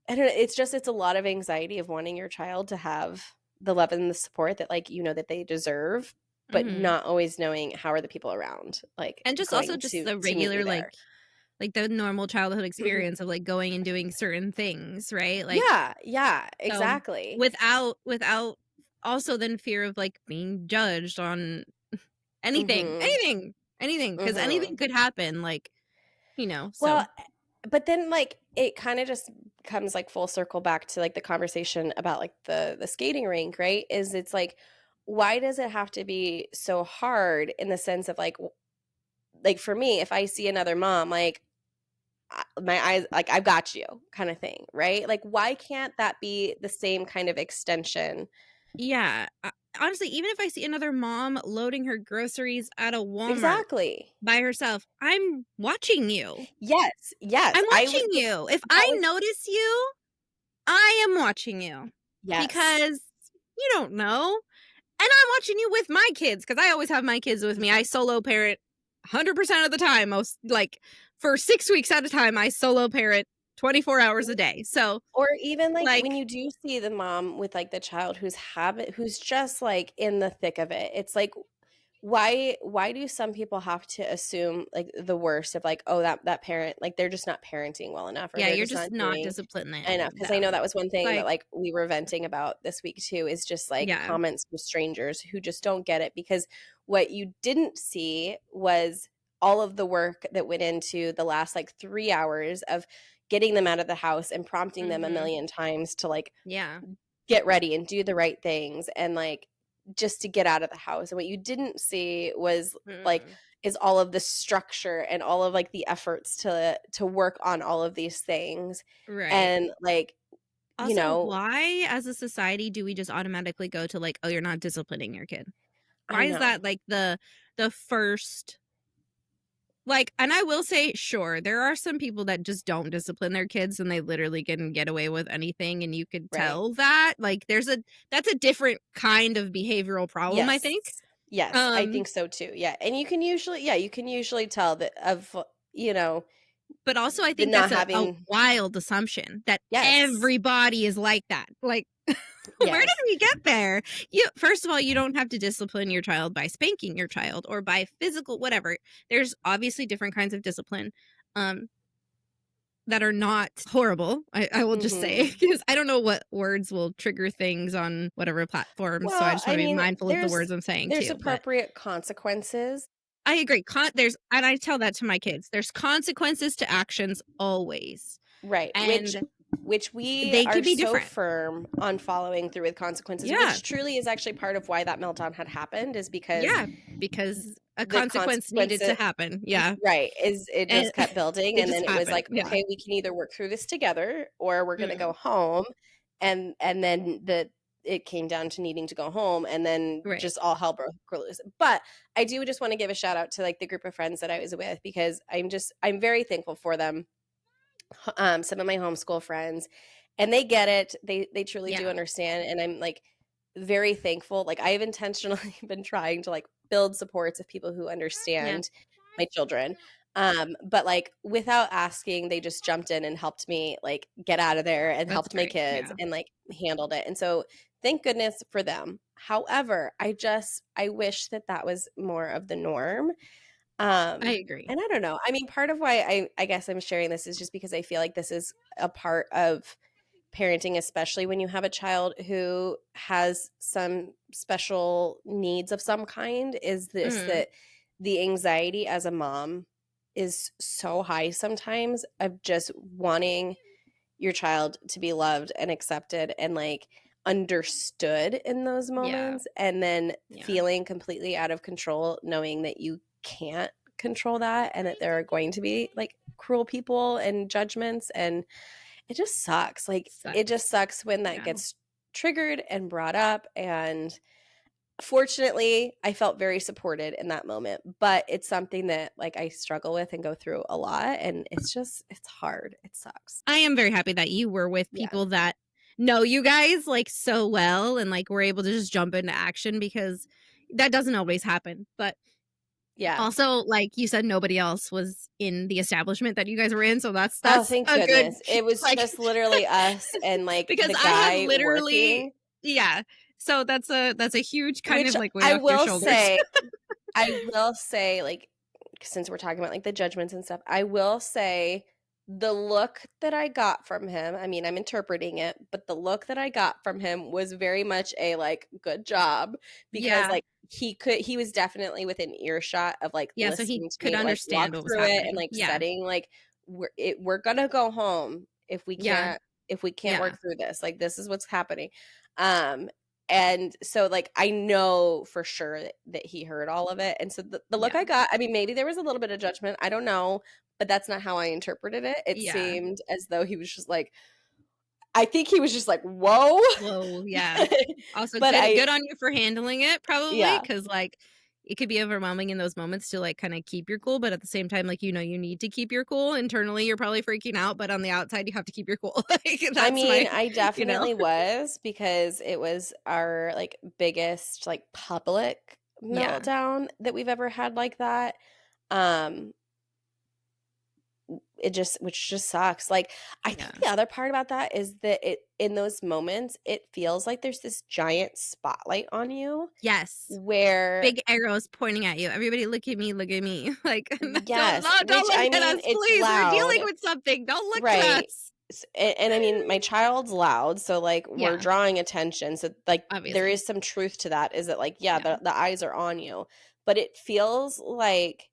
I don't know, it's a lot of anxiety of wanting your child to have the love and the support that like you know that they deserve, but
Mhm.
not always knowing how are the people around like
And just also
going
just the
to meet you
regular
there.
like the normal childhood experience of like going and doing certain things, right? Like
Yeah, yeah,
so
exactly.
without also then fear of like being judged on anything,
Mhm,
anything, anything, because anything
mhm.
could happen, like, you know, so
Well, but then like it kind of just comes like full circle back to like the conversation about like the skating rink, right? Is it's like why does it have to be so hard in the sense of like like for me, if I see another mom, like my eyes, like I've got you kind of thing, right? Like, why can't that be the same kind of extension?
yeah. Honestly, even if I see another mom loading her groceries at a Walmart
Exactly.
by herself, I'm watching you.
Yes. Yes.
I'm
I was,
watching you. If
that
I
was,
notice you, I am watching you
yes.
because you don't know. And I'm watching you with my kids because I always have my kids with me. I solo parent 100% of the time. Most like for 6 weeks at a time, I solo parent 24 hours a day. So,
Or even like when
like,
you do see the mom with like the child who's just like in the thick of it, it's like why do some people have to assume like the worst of like oh that parent like they're just not parenting well enough or
yeah,
they're
you're
just
just
not
not
doing
disciplining
enough because I know
them.
that was one thing that
Like,
like we were venting about this week too is just like
yeah.
comments from strangers who just don't get it because what you didn't see was all of the work that went into the last like 3 hours of getting them out of the house and prompting them a
Mm-hmm.
million times to like
Yeah.
get ready and do the right things and like just to get out of the house. And what you didn't see was like
Mm.
is all of the structure and all of like the efforts to work on all of these things.
Right.
And like, you
Also,
know,
why as a society do we just automatically go to like, oh, you're not disciplining your kid?
I
Why is
know.
that like the first like, and I will say, sure, there are some people that just don't discipline their kids and they literally can get away with anything and you could
Right.
tell that. Like that's a different kind of behavioral problem, I
Yes.
think.
Yes, I think so too. Yeah. And you can usually you can usually tell that of you know,
But also I
the
think
not
that's a
having
wild assumption that
yes.
everybody is like that. Like where did
Yes.
we get there? You first of all, you don't have to discipline your child by spanking your child or by physical whatever. There's obviously different kinds of discipline. Um that are not horrible, I will just say,
Mhm.
because I don't know what words will trigger things on whatever platforms, so I
Well,
just
I
wanna be
mean,
mindful of the words I'm saying
there's
too, but
appropriate consequences.
I agree, there's and I tell that to my kids, there's consequences to actions always,
Right, which
and
which we
They
are
could be
so
different.
firm on following through with consequences,
Yeah.
which truly is actually part of why that meltdown had happened, is because
because a
the
consequence needed to happen. Yeah.
right, is it
And
just kept building,
it
and
just
then it was
happened.
like,
Yeah.
okay, we can either work through this together or we're gonna go home. And then it came down to needing to go home, and then
Right.
just all hell broke loose. But I do just want to give a shout out to like the group of friends that I was with, because I'm very thankful for them. Some of my homeschool friends, and they get it. They truly do understand, and I'm like very thankful. Like I've intentionally been trying to like build supports of people who understand my children. But like without asking, they just jumped in and helped me like get out of there, and
That's
helped my
great.
kids and like handled it. And so thank goodness for them. However, I wish that was more of the norm.
I agree.
And I don't know. I mean, part of why I guess I'm sharing this is just because I feel like this is a part of parenting, especially when you have a child who has some special needs of some kind, is this that the anxiety as a mom is so high sometimes, of just wanting your child to be loved and accepted and like understood in those moments, and then feeling completely out of control, knowing that you can't control that, and that there are going to be like cruel people and judgments, and it just sucks. Like it just sucks when that gets triggered and brought up. And fortunately, I felt very supported in that moment, but it's something that like I struggle with and go through a lot, and it's hard. It sucks.
I am very happy that you were with people that know you guys like so well, and like were able to just jump into action, because that doesn't always happen. But also, like you said, nobody else was in the establishment that you guys were in, so that's
thank
a
goodness.
good,
It was
like,
just literally us and like
because
the
I have
guy
literally
working.
So that's a huge kind
Which
of like weight
I
off your
will
shoulders.
I will say, like, since we're talking about like the judgments and stuff, I will say the look that I got from him, I mean, I'm interpreting it, but the look that I got from him was very much a like, good job, because like he was definitely within earshot of like
So he
listening to
could
me like walk
understand what was
through it, and
happening.
like setting like we're gonna go home if we can't work through this. Like this is what's happening. And so like I know for sure that he heard all of it. And so the look I got, I mean, maybe there was a little bit of judgment, I don't know, but that's not how I interpreted it. It seemed as though he was just like, I think he was just like, whoa.
Also,
but
good on you for handling it, probably, because like it could be overwhelming in those moments to like kind of keep your cool, but at the same time, like, you need to keep your cool. Internally, you're probably freaking out, but on the outside, you have to keep your cool. Like,
I mean, I definitely was, because it was our like biggest like public meltdown that we've ever had like that. Which just sucks. Like I think the other part about that is that in those moments it feels like there's this giant spotlight on you. Where
big arrows pointing at you. Everybody look at me, like don't look at us, please.
Loud.
We're dealing with something. Don't look at us.
And I mean, my child's loud, so like we're drawing attention. So like there is some truth to that, is that like the eyes are on you, but it feels like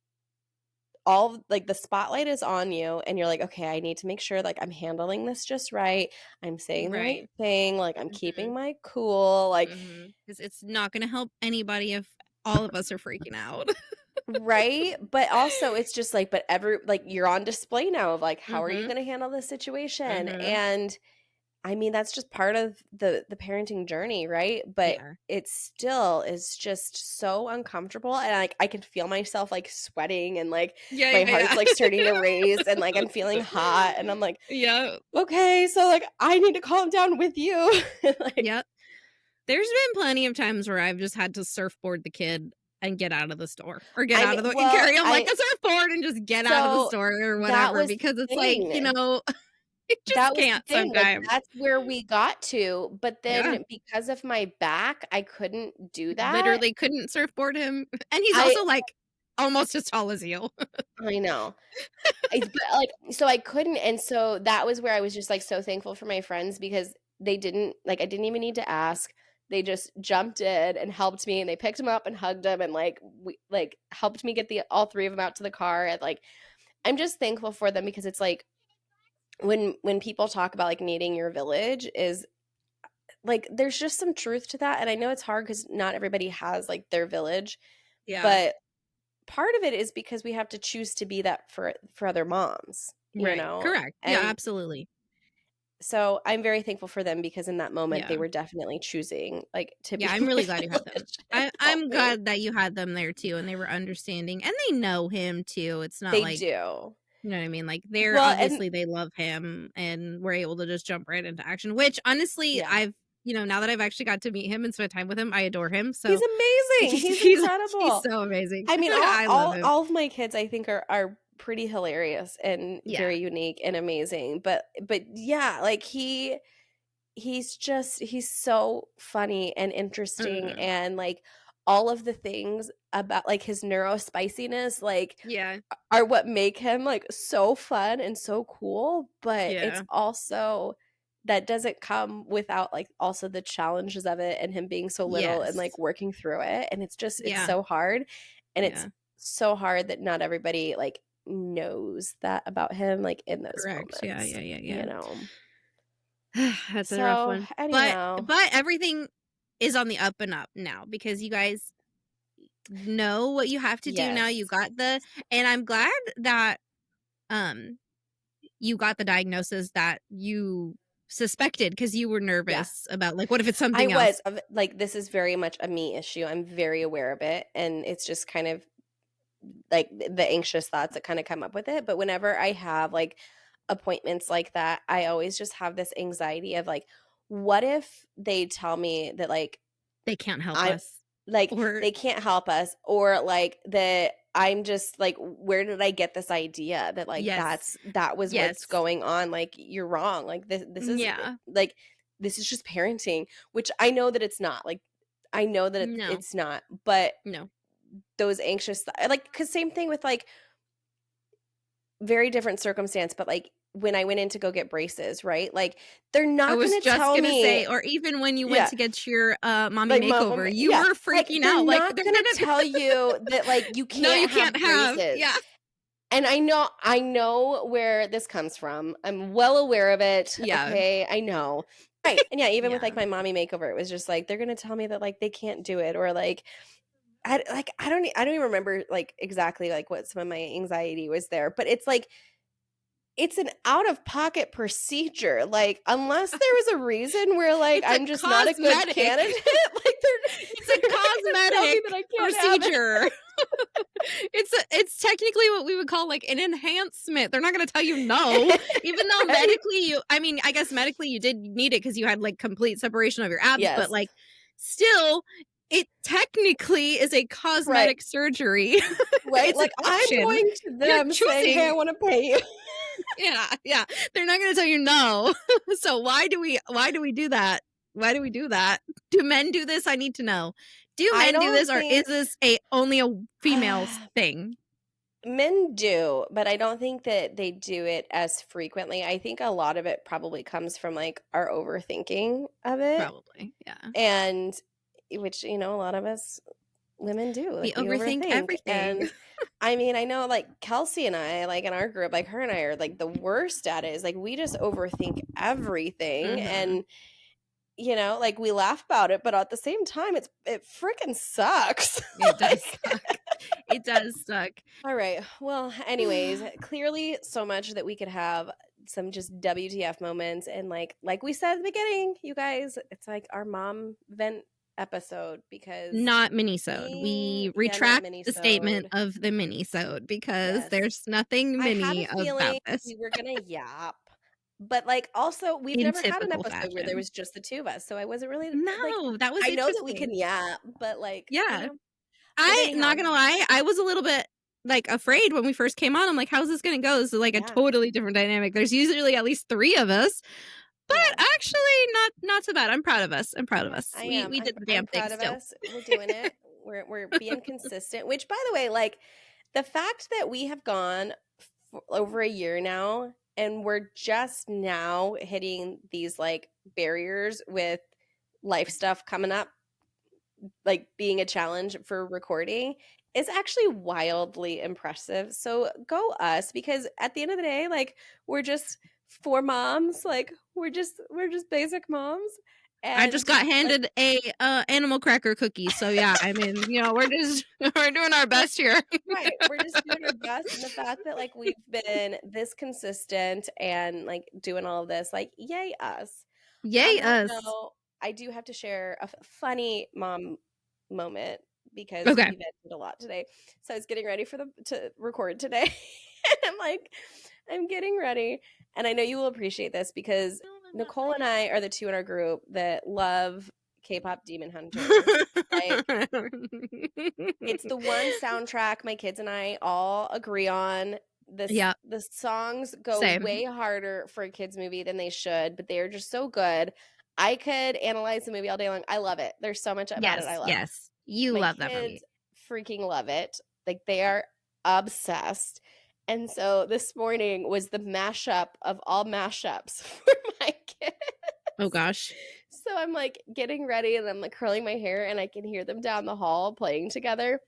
all like the spotlight is on you, and you're like, okay, I need to make sure like I'm handling this just right. I'm saying the right thing. Like I'm keeping my cool. Like,
because it's not going to help anybody if all of us are freaking out.
Right. But also it's just like, but you're on display now of like, how are you going to handle this situation? And I mean, that's just part of the parenting journey, right? But it still is just so uncomfortable, and like I can feel myself like sweating, and like my heart's like starting to race, and like I'm feeling hot, and I'm like, okay, so like I need to calm down with you.
There's been plenty of times where I've just had to surfboard the kid and get out of the store, or get out of the and carry him like a surfboard and just get out of the store or whatever, because it's like, it just can't sometimes.
Like, that's where we got to, but then because of my back, I couldn't do that.
Literally couldn't surfboard him, and he's also like almost as tall as you.
I know. But like, so I couldn't, and so that was where I was just like so thankful for my friends, because they didn't like, I didn't even need to ask. They just jumped in and helped me, and they picked him up and hugged him, and like we like helped me get all three of them out to the car. And like I'm just thankful for them, because it's like when people talk about like needing your village is like there's just some truth to that, and I know it's hard because not everybody has like their village,
Yeah.
but part of it is because we have to choose to be that for other moms, you
Right.
know?
Correct. Yeah,
And
absolutely.
so I'm very thankful for them because in that moment they
Yeah.
were definitely choosing like to be
Yeah,
in
I'm
my
really glad you had them.
village and help
I'm
me.
glad that you had them there too, and they were understanding, and they know him too. It's not
They
like,
do.
you know what I mean? Like, they're
Well, and
obviously they love him, and we're able to just jump right into action, which honestly,
yeah.
now that I've actually got to meet him and spend time with him, I adore him.
He's
So
amazing.
he's
He's
he's
incredible.
so amazing.
I mean,
I love him.
all of my kids I think are pretty hilarious and
Yeah.
very unique and amazing. But yeah, like he's so funny and interesting,
Mhm.
and like all of the things about like his neurospiciness like
Yeah.
are what make him like so fun and so cool, but it's
Yeah.
also that doesn't come without like also the challenges of it and him being so little and like
Yes.
working through it, and it's just it's
Yeah.
so hard, and it's
Yeah.
so hard that not everybody like knows that about him like in those
Correct. Yeah,
moments,
yeah, yeah,
you
yeah.
know.
That's a rough
So
one.
anyhow,
But everything is on the up and up now because you guys know what you have to do now.
yes.
You got and I'm glad that um you got the diagnosis that you suspected because you were
Yeah.
nervous about like what if it's
I
something
was
else?
like this is very much a me issue. I'm very aware of it, and it's just kind of like the anxious thoughts that kind of come up with it. But whenever I have like appointments like that, I always just have this anxiety of like, what if they tell me that like
They can't help
I
us.
like
Or
they can't help us, or like that I'm just like, where did I get this idea that like
yes.
that was what's
Yes.
going on? Like you're wrong. Like this is
Yeah.
like this is just parenting, which I know that it's not. Like I know that
No.
it's not, but
No.
those anxious like because same thing with like very different circumstance, but like when I went in to go get braces, right? Like they're
I
not
was
going to
just
tell
gonna
me,
say, or even when you went
yeah,
to get your mommy
like mom,
makeover, you
yeah,
were
like
freaking
they're
out. Like
not
they're
going to
gonna
tell you that like you
no, you
can't
can't
have
have.
braces.
Yeah.
And I know where this comes from. I'm well aware of it.
Yeah.
Okay, I know. Right. And yeah, even with
Yeah.
like my mommy makeover, it was just like they're going to tell me that like they can't do it, or like I don't even remember like exactly like what some of my anxiety was there, but it's like it's an out of pocket procedure. Like unless there was a reason where like
It's a
I'm just not a good
cosmetic.
candidate, like
It's a
they're not gonna tell me
cosmetic
that I can't have it.
procedure. It's technically what we would call like an enhancement. They're not going to tell you no, even though
Right?
medically I guess medically you did need it because you had like complete separation of your abs, but
Yes.
like still, it technically is a
Right.
cosmetic surgery.
Right.
It's
Like
an
I'm
option.
going to
You're
them saying, "Hey, I
choosing.
want to pay you."
Yeah. They're not going to tell you no. So why do we do that? Why do we do that? Do men do this? I need to know. Do
I
men do
don't
this, or is
think
this only a female thing?
men do, but I don't think that they do it as frequently. I think a lot of it probably comes from like our overthinking of it,
Probably, yeah.
and which a lot of us women do,
We
like we
overthink
overthink.
everything.
And I mean, I know like Kelsey and I, like in our group, like her and I are like the worst at it. Is like we just overthink everything,
Mhm.
and like we laugh about it, but at the same time, it freaking sucks.
It does
Like,
suck. It does suck.
all right. Well, anyways, clearly so much that we could have some just WTF moments, and like we said at the beginning, you guys, it's like our mom vent episode because
Not mini-sode. We
not
retract the statement
mini-sode.
of the mini-sode because
Yes.
there's nothing
I had
mini
a feeling
about this
we were gonna yap, but like also we've
in
never had an
typical
episode where there
fashion.
was just the two of us, so I wasn't really like
No, that was
I know that we can
interesting.
yap, but like
Yeah.
But
I
anyhow,
not gonna lie, I was a little bit like afraid when we first came on. I'm like, how's this gonna go? This is like a
yeah,
totally different dynamic. There's usually at least 3 of us, but
yeah.
actually not so bad. I'm proud of us. I'm proud of
Yeah,
us.
I
We
am.
did the
I'm
damn thing
proud of
still.
us. We're doing it. We're being consistent. Which, by the way, like the fact that we have gone for over a year now, and we're just now hitting these like barriers with life stuff coming up, like being a challenge for recording, is actually wildly impressive. So go us, because at the end of the day, like we're just for moms. Like we're just basic moms.
I just got handed a animal cracker cookie, so yeah, I mean, we're doing our best here.
Right, we're just doing our best, and the fact that like we've been this consistent and like doing all of this, like yay us. On
Yay
that
us.
note, I do have to share a funny mom moment because
Okay.
we vented a lot today. So I was getting ready to record today, and I'm like, I'm getting ready, and I know you will appreciate this because Nicole and I are the two in our group that love K-pop Demon Hunters. Like, it's the one soundtrack my kids and I all agree on.
Yeah.
The songs go
Same.
way harder for a kids movie than they should, but they are just so good. I could analyze the movie all day long. I love it. There's so much about it I love.
Yes, you love that movie.
My kids freaking love it. Like they are obsessed. And so this morning was the mashup of all mashups for my kids.
Oh gosh.
So I'm like getting ready and I'm like curling my hair and I can hear them down the hall playing together.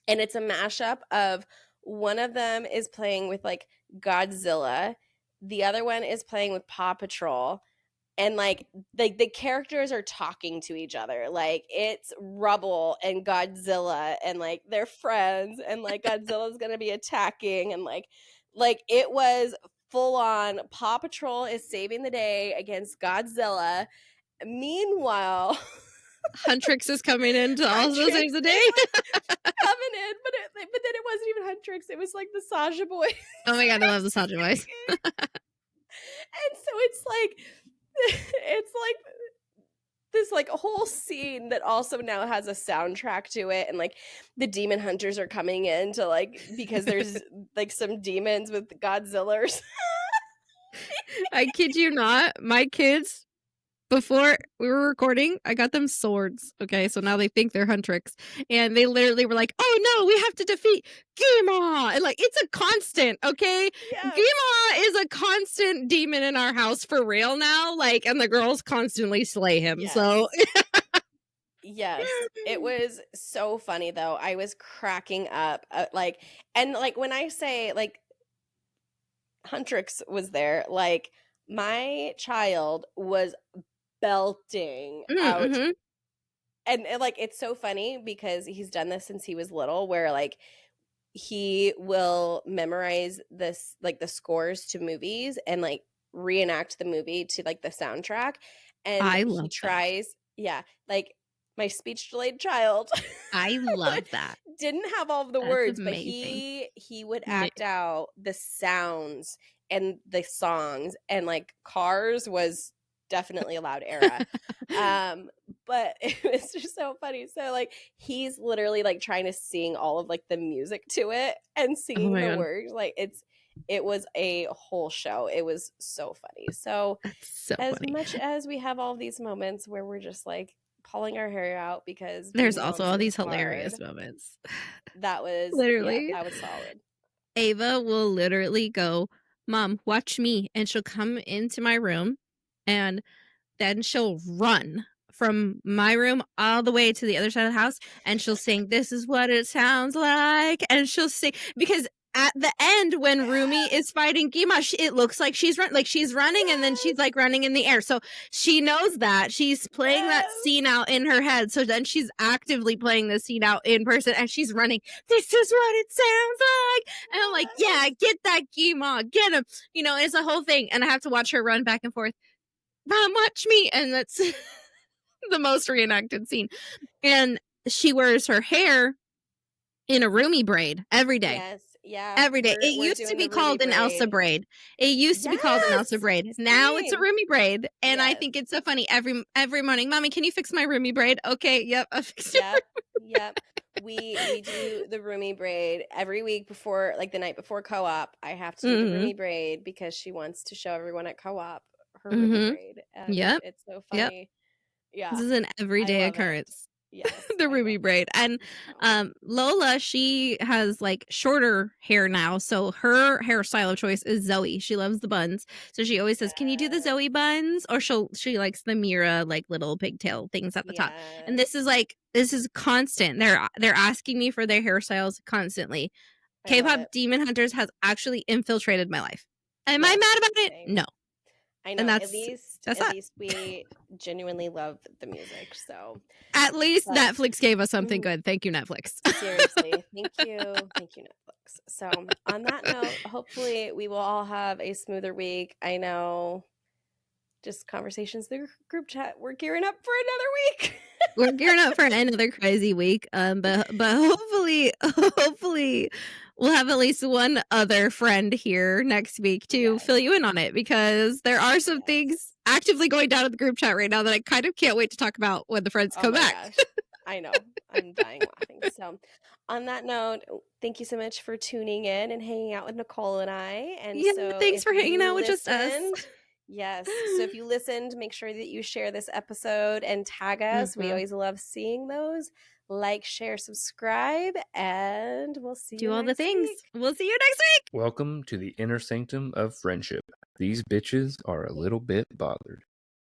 And it's a mashup of one of them is playing with like Godzilla, the other one is playing with Paw Patrol. And like the characters are talking to each other. Like it's Rubble and Godzilla and like they're friends and like Godzilla's gonna be attacking and like it was full on Paw Patrol is saving the day against Godzilla. Meanwhile,
Huntrix is coming in to also save the day.
Coming in, but then it wasn't even Huntrix. It was like the Sasha boys.
Oh my god, I love the Sasha boys.
And so it's like this like whole scene that also now has a soundtrack to it, and like the demon hunters are coming in to like because there's like some demons with Godzilla.
I kid you not, my kids, before we were recording, I got them swords. Okay, so now they think they're Huntrix, and they literally were like, "Oh no, we have to defeat Gima!" And like, it's a constant. Okay, yeah. Gima is a constant demon in our house for real now. Like, and the girls constantly slay him. Yes. So.
Yes, it was so funny though. I was cracking up. And when I say like Huntrix was there, like my child was belting out. Mm-hmm. And like it's so funny because he's done this since he was little, where like he will memorize this like the scores to movies and like reenact the movie to like the soundtrack. And he tries that. Yeah, like my speech delayed child.
I love that.
Didn't have all of the words, amazing. But he would act out the sounds and the songs, and like Cars was definitely a loud era. But it was just so funny. So like he's literally like trying to sing all of like the music to it and singing the words. Like it was a whole show. It was so funny. So as funny. Much as we have all these moments where we're just like pulling our hair out because
there's also all these hilarious moments.
That was
literally
that was solid.
Ava will literally go, "Mom, watch me," and she'll come into my room, and then she'll run from my room all the way to the other side of the house, and she'll sing, "This is what it sounds like," and she'll sing because at the end when Rumi is fighting Gima, it looks like she's running, and then she's like running in the air. So she knows that she's playing that scene out in her head. So then she's actively playing the scene out in person, and she's running. "This is what it sounds like," and I'm like, "Yeah, get that Gima, get him." It's a whole thing, and I have to watch her run back and forth. "Mom, watch me," and that's the most reenacted scene. And she wears her hair in a Rumi braid every day.
Yes. Yeah.
Every day. It used to be called an Elsa braid. It used to be called an Elsa braid. Now it's a Rumi braid. And I think it's so funny. Every morning, "Mommy, can you fix my Rumi braid?" "Okay, yep, I'll fix it."
Yep. We do the Rumi braid every week before, like the night before co-op. I have to do the Rumi braid because she wants to show everyone at co-op her Rumi braid. And it's so funny. Yeah.
This is an everyday occurrence.
Yes,
the Rumi braid. And Lola, she has like shorter hair now, so her hairstyle of choice is Zoe. She loves the buns, so she always says, "Can you do the Zoe buns?" Or she likes the Mira like little pigtail things at the top. And this is constant. They're asking me for their hairstyles constantly. K-pop Demon Hunters has actually infiltrated my life. Am I mad about it? No.
I know.
And
At least we genuinely love the music. So
at least Netflix gave us something good. Thank you, Netflix.
Seriously. Thank you, Netflix. So on that note, hopefully we will all have a smoother week. I know, just conversations through group chat. We're gearing up for another week.
We're gearing up for another crazy week. But hopefully we'll have at least one other friend here next week to fill you in on it, because there are some things actively going down in the group chat right now that I kind of can't wait to talk about when the friends come back.
Gosh. I know. I'm dying laughing. So on that note, thank you so much for tuning in and hanging out with Nicole and I. And so
thanks for hanging out with just us.
Yes. So if you listened, make sure that you share this episode and tag us. We always love seeing those. Like, share, subscribe, and we'll see you
all the things.
Week.
We'll see you next week.
Welcome to the inner sanctum of friendship. These bitches are a little bit bothered.